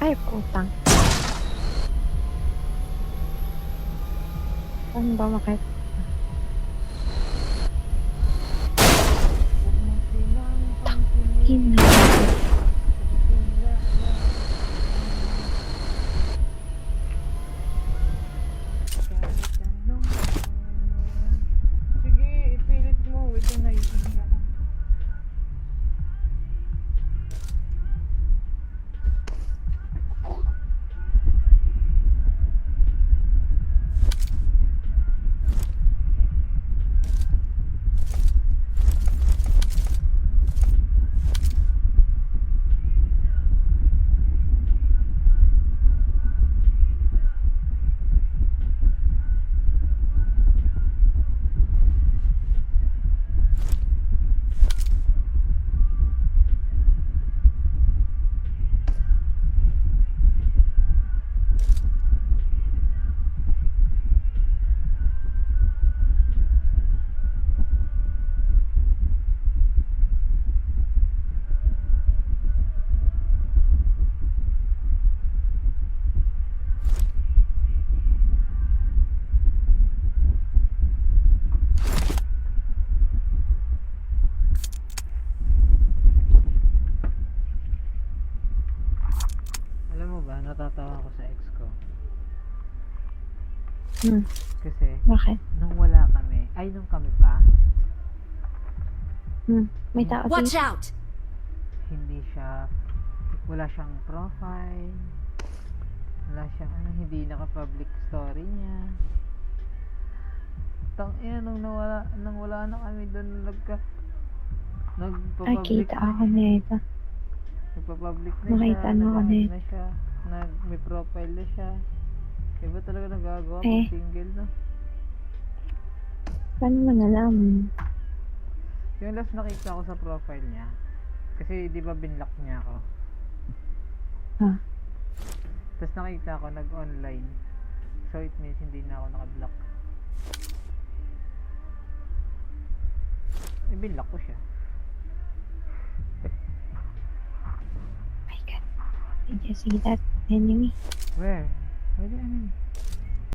Ay, putang. Saan ba makita? Ina. Sige, ipilit mo. Wait na naiingi ako. Alam mo ba, natatawa ako sa ex ko. Kasi, Bakit? nung wala kami, ay nung kami pa, May tao Watch dito. out! wala siyang profile, wala siyang hindi naka-public story niya. Nung wala na kami doon, Ay, nagpa-public kita ako nito. nagpa-public na Nakita siya, mo ako nag-ano nito. na siya, may profile na siya. Iba talaga nagagawa Eh. pag single, no? Paano mo nalaman? Yung last nakita ko sa profile niya, kasi di ba binlock niya ako? Ah. Tapos nakita ko nag-online. So it means hindi na ako naka-block. Binlock ko siya. My God. Did you see that enemy? Where? Where the enemy?